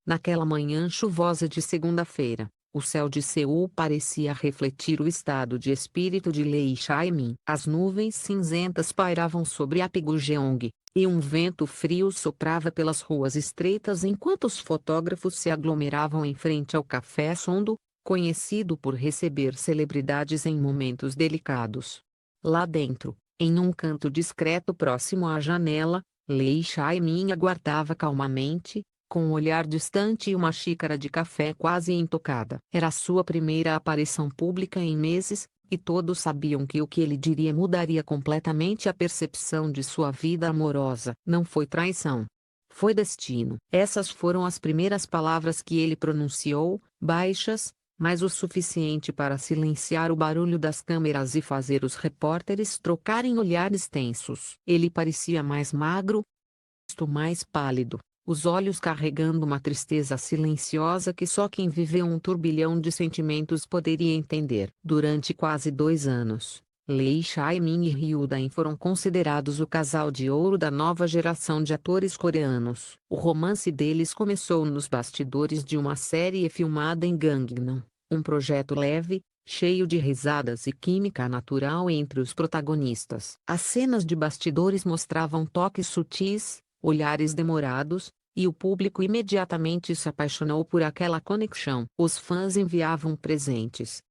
Naquela manhã chuvosa de segunda-feira, o céu de Seul parecia refletir o estado de espírito de Lei Chai-min. As nuvens cinzentas pairavam sobre Apgujeong, e um vento frio soprava pelas ruas estreitas enquanto os fotógrafos se aglomeravam em frente ao Café Sondo, conhecido por receber celebridades em momentos delicados. Lá dentro, em um canto discreto próximo à janela, Lei Chai-min aguardava calmamente, com um olhar distante e uma xícara de café quase intocada. Era sua primeira aparição pública em meses, e todos sabiam que o que ele diria mudaria completamente a percepção de sua vida amorosa. Não foi traição. Foi destino. Essas foram as primeiras palavras que ele pronunciou, baixas, mas o suficiente para silenciar o barulho das câmeras e fazer os repórteres trocarem olhares tensos. Ele parecia mais magro, mais pálido, os olhos carregando uma tristeza silenciosa que só quem viveu um turbilhão de sentimentos poderia entender. Durante quase 2 anos, Lei Chai-min e Ryu Da-in foram considerados o casal de ouro da nova geração de atores coreanos. O romance deles começou nos bastidores de uma série filmada em Gangnam, um projeto leve, cheio de risadas e química natural entre os protagonistas. As cenas de bastidores mostravam toques sutis, olhares demorados, e o público imediatamente se apaixonou por aquela conexão. Os fãs enviavam presentes,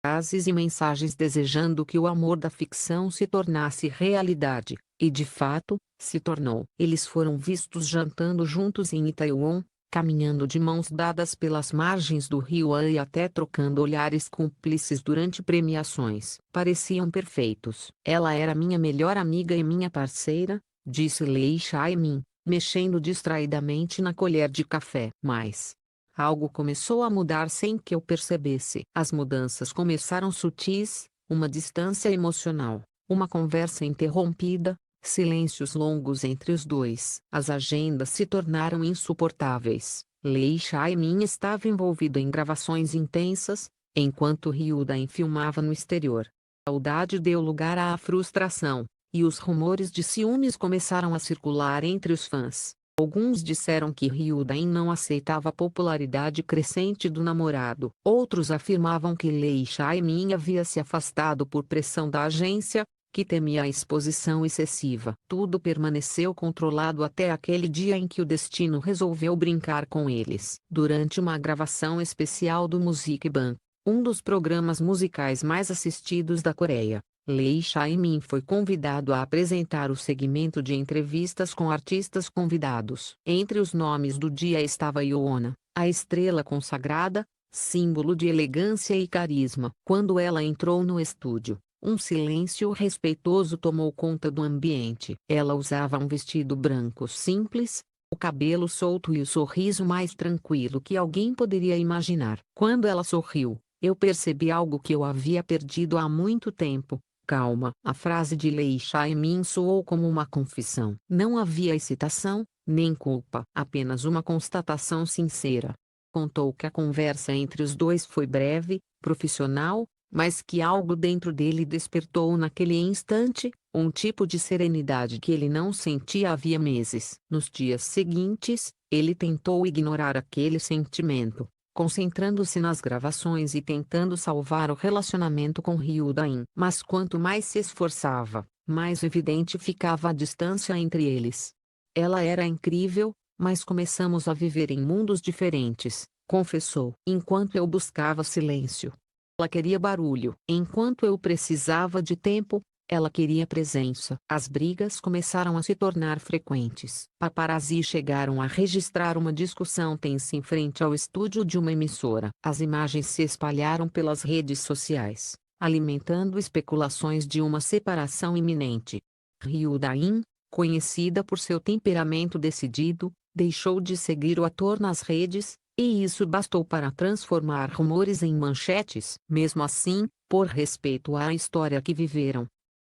frases e mensagens desejando que o amor da ficção se tornasse realidade, e de fato, se tornou. Eles foram vistos jantando juntos em Itaewon, caminhando de mãos dadas pelas margens do rio e até trocando olhares cúmplices durante premiações. Pareciam perfeitos. Ela era minha melhor amiga e minha parceira, disse Lei Chai-min, mexendo distraidamente na colher de café. Mas algo começou a mudar sem que eu percebesse. As mudanças começaram sutis, uma distância emocional, uma conversa interrompida, silêncios longos entre os dois. As agendas se tornaram insuportáveis. Lei Chai-min estava envolvido em gravações intensas, enquanto Ryu Da-in filmava no exterior. A saudade deu lugar à frustração, e os rumores de ciúmes começaram a circular entre os fãs. Alguns disseram que Ryu Da-in não aceitava a popularidade crescente do namorado. Outros afirmavam que Lei Chai-min havia se afastado por pressão da agência, que temia a exposição excessiva. Tudo permaneceu controlado até aquele dia em que o destino resolveu brincar com eles. Durante uma gravação especial do Music Bank, um dos programas musicais mais assistidos da Coreia, Lei Chai-min foi convidado a apresentar o segmento de entrevistas com artistas convidados. Entre os nomes do dia estava Yoona, a estrela consagrada, símbolo de elegância e carisma. Quando ela entrou no estúdio, um silêncio respeitoso tomou conta do ambiente. Ela usava um vestido branco simples, o cabelo solto e o sorriso mais tranquilo que alguém poderia imaginar. Quando ela sorriu, eu percebi algo que eu havia perdido há muito tempo. Calma. A frase de Lei Chai-min soou como uma confissão. Não havia excitação, nem culpa. Apenas uma constatação sincera. Contou que a conversa entre os dois foi breve, profissional, mas que algo dentro dele despertou naquele instante, um tipo de serenidade que ele não sentia havia meses. Nos dias seguintes, ele tentou ignorar aquele sentimento, concentrando-se nas gravações e tentando salvar o relacionamento com Ryu Da-in. Mas quanto mais se esforçava, mais evidente ficava a distância entre eles. Ela era incrível, mas começamos a viver em mundos diferentes, confessou. Enquanto eu buscava silêncio, ela queria barulho. Enquanto eu precisava de tempo, ela queria presença. As brigas começaram a se tornar frequentes. Paparazzi chegaram a registrar uma discussão tensa em frente ao estúdio de uma emissora. As imagens se espalharam pelas redes sociais, alimentando especulações de uma separação iminente. Ryu Da-in, conhecida por seu temperamento decidido, deixou de seguir o ator nas redes, e isso bastou para transformar rumores em manchetes. Mesmo assim, por respeito à história que viveram,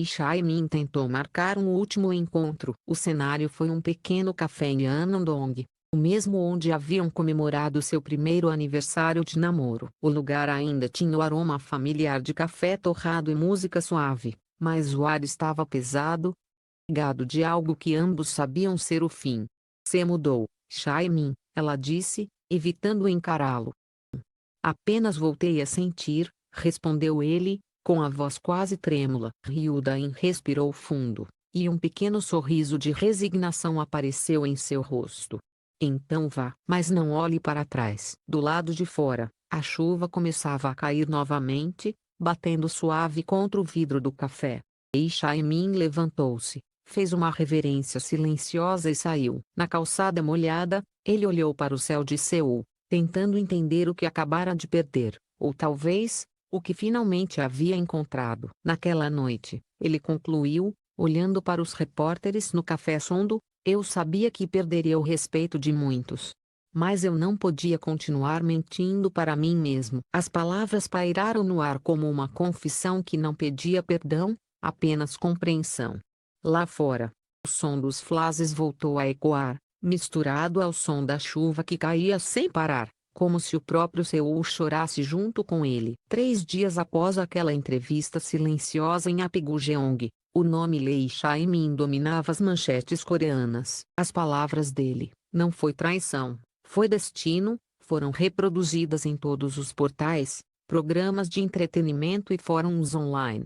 Chai-min tentou marcar um último encontro. O cenário foi um pequeno café em Anandong, o mesmo onde haviam comemorado seu primeiro aniversário de namoro. O lugar ainda tinha o aroma familiar de café torrado e música suave, mas o ar estava pesado, carregado de algo que ambos sabiam ser o fim. Se mudou, Chai-min, ela disse, evitando encará-lo. Apenas voltei a sentir, respondeu ele, com a voz quase trêmula. Hyundain respirou fundo, e um pequeno sorriso de resignação apareceu em seu rosto. Então vá, mas não olhe para trás. Do lado de fora, a chuva começava a cair novamente, batendo suave contra o vidro do café. Lee Chae-min levantou-se, fez uma reverência silenciosa e saiu. Na calçada molhada, ele olhou para o céu de Seul, tentando entender o que acabara de perder, ou talvez, o que finalmente havia encontrado. Naquela noite, ele concluiu, olhando para os repórteres no café Sondo, eu sabia que perderia o respeito de muitos. Mas eu não podia continuar mentindo para mim mesmo. As palavras pairaram no ar como uma confissão que não pedia perdão, apenas compreensão. Lá fora, o som dos flashes voltou a ecoar, misturado ao som da chuva que caía sem parar, como se o próprio Seul chorasse junto com ele. 3 dias após aquela entrevista silenciosa em Apgujeong, o nome Lee Chae-min dominava as manchetes coreanas. As palavras dele, não foi traição, foi destino, foram reproduzidas em todos os portais, programas de entretenimento e fóruns online.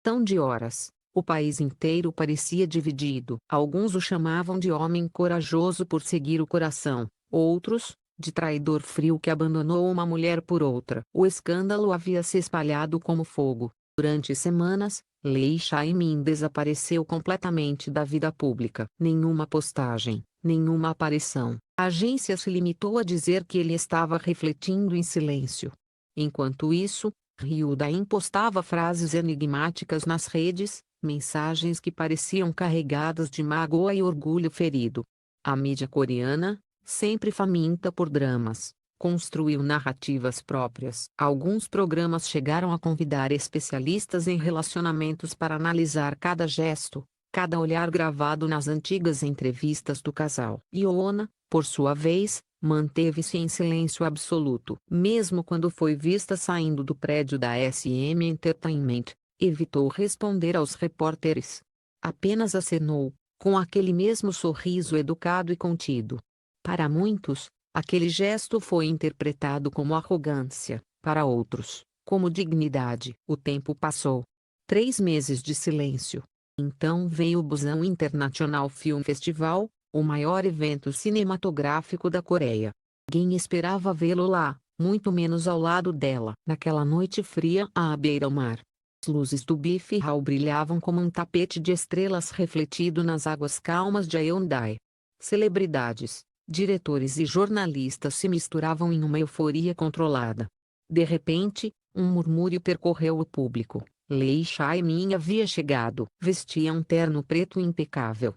Tão de horas, o país inteiro parecia dividido. Alguns o chamavam de homem corajoso por seguir o coração, outros, de traidor frio que abandonou uma mulher por outra. O escândalo havia se espalhado como fogo. Durante semanas, Lee Chae-min desapareceu completamente da vida pública. Nenhuma postagem, nenhuma aparição. A agência se limitou a dizer que ele estava refletindo em silêncio. Enquanto isso, Hyundain postava frases enigmáticas nas redes, mensagens que pareciam carregadas de mágoa e orgulho ferido. A mídia coreana, sempre faminta por dramas, construiu narrativas próprias. Alguns programas chegaram a convidar especialistas em relacionamentos para analisar cada gesto, cada olhar gravado nas antigas entrevistas do casal. Yeona, por sua vez, manteve-se em silêncio absoluto. Mesmo quando foi vista saindo do prédio da SM Entertainment, evitou responder aos repórteres. Apenas acenou, com aquele mesmo sorriso educado e contido. Para muitos, aquele gesto foi interpretado como arrogância, para outros, como dignidade. O tempo passou. 3 meses de silêncio. Então veio o Busan International Film Festival, o maior evento cinematográfico da Coreia. Ninguém esperava vê-lo lá, muito menos ao lado dela. Naquela noite fria à beira-mar, as luzes do Bife Hall brilhavam como um tapete de estrelas refletido nas águas calmas de Hyundai. Celebridades, diretores e jornalistas se misturavam em uma euforia controlada. De repente, um murmúrio percorreu o público. Lee Chae-min havia chegado. Vestia um terno preto impecável,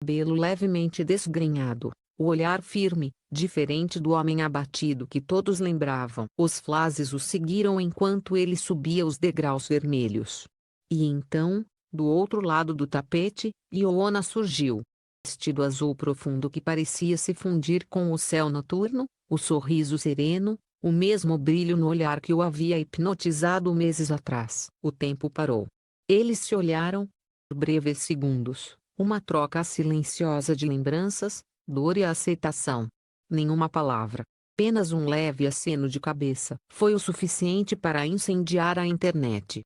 cabelo levemente desgrenhado, o olhar firme, diferente do homem abatido que todos lembravam. Os flashes o seguiram enquanto ele subia os degraus vermelhos. E então, do outro lado do tapete, Yeona surgiu. Vestido azul profundo que parecia se fundir com o céu noturno, o sorriso sereno, o mesmo brilho no olhar que o havia hipnotizado meses atrás. O tempo parou. Eles se olharam por breves segundos. Uma troca silenciosa de lembranças, dor e aceitação. Nenhuma palavra. Apenas um leve aceno de cabeça. Foi o suficiente para incendiar a internet.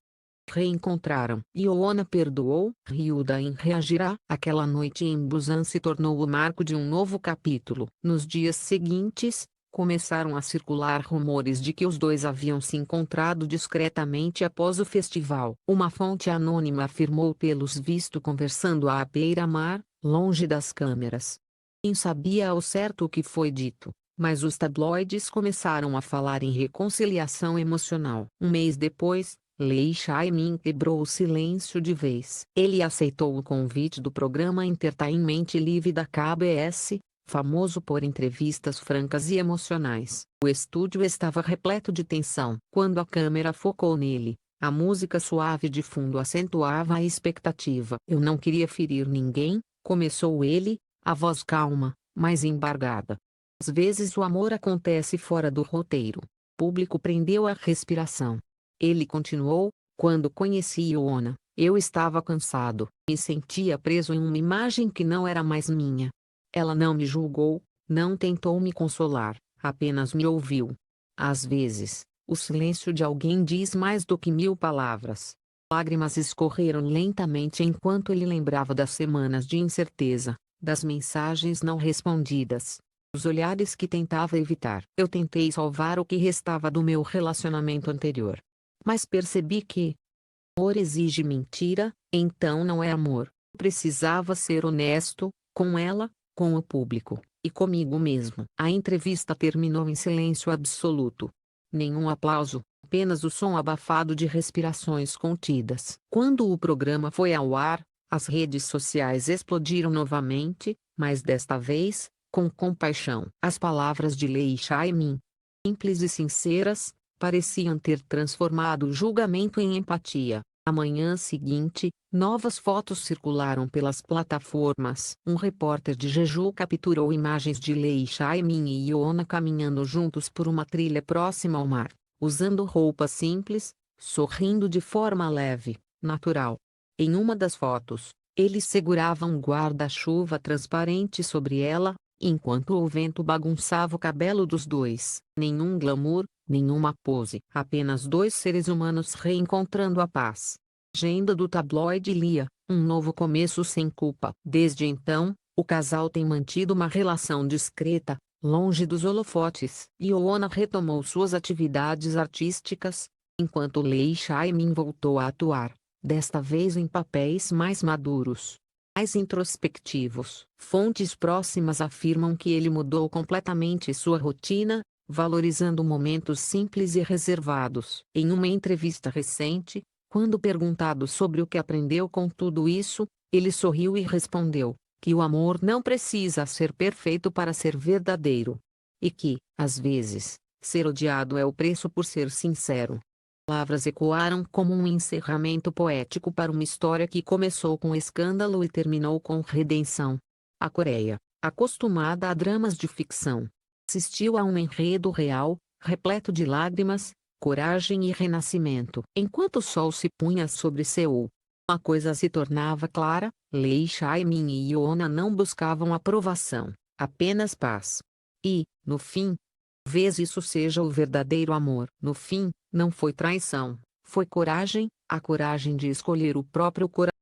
Reencontraram. Yeona perdoou. Hyundain reagirá. Aquela noite em Busan se tornou o marco de um novo capítulo. Nos dias seguintes, começaram a circular rumores de que os dois haviam se encontrado discretamente após o festival. Uma fonte anônima afirmou tê-los visto conversando à beira-mar, longe das câmeras. Quem sabia ao certo o que foi dito, mas os tabloides começaram a falar em reconciliação emocional. Um mês depois, Lee Chae-min quebrou o silêncio de vez. Ele aceitou o convite do programa Entertainment Live da KBS, famoso por entrevistas francas e emocionais. O estúdio estava repleto de tensão. Quando a câmera focou nele, a música suave de fundo acentuava a expectativa. Eu não queria ferir ninguém, começou ele, a voz calma, mas embargada. Às vezes o amor acontece fora do roteiro. O público prendeu a respiração. Ele continuou, quando conheci Yeona, eu estava cansado, me sentia preso em uma imagem que não era mais minha. Ela não me julgou, não tentou me consolar, apenas me ouviu. Às vezes, o silêncio de alguém diz mais do que 1000 palavras. Lágrimas escorreram lentamente enquanto ele lembrava das semanas de incerteza, das mensagens não respondidas, dos olhares que tentava evitar. Eu tentei salvar o que restava do meu relacionamento anterior. Mas percebi que amor exige mentira, então não é amor. Precisava ser honesto, com ela, com o público, e comigo mesmo. A entrevista terminou em silêncio absoluto. Nenhum aplauso, apenas o som abafado de respirações contidas. Quando o programa foi ao ar, as redes sociais explodiram novamente, mas desta vez, com compaixão. As palavras de Lei Chaimin, simples e sinceras, pareciam ter transformado o julgamento em empatia. Na manhã seguinte, novas fotos circularam pelas plataformas. Um repórter de Jeju capturou imagens de Lei Chaimin e Yona caminhando juntos por uma trilha próxima ao mar, usando roupas simples, sorrindo de forma leve, natural. Em uma das fotos, ele segurava um guarda-chuva transparente sobre ela, enquanto o vento bagunçava o cabelo dos dois. Nenhum glamour, nenhuma pose. Apenas dois seres humanos reencontrando a paz. Agenda do tabloide lia, um novo começo sem culpa. Desde então, o casal tem mantido uma relação discreta, longe dos holofotes. Yona retomou suas atividades artísticas, enquanto Lei Chaimin voltou a atuar, desta vez em papéis mais maduros, mais introspectivos. Fontes próximas afirmam que ele mudou completamente sua rotina, valorizando momentos simples e reservados. Em uma entrevista recente, quando perguntado sobre o que aprendeu com tudo isso, ele sorriu e respondeu que o amor não precisa ser perfeito para ser verdadeiro. E que, às vezes, ser odiado é o preço por ser sincero. Palavras ecoaram como um encerramento poético para uma história que começou com escândalo e terminou com redenção. A Coreia, acostumada a dramas de ficção, assistiu a um enredo real, repleto de lágrimas, coragem e renascimento. Enquanto o sol se punha sobre Seul, uma coisa se tornava clara: Lei Chaimin e Yona não buscavam aprovação, apenas paz. E, no fim, talvez isso seja o verdadeiro amor. No fim, não foi traição, foi coragem, a coragem de escolher o próprio coração.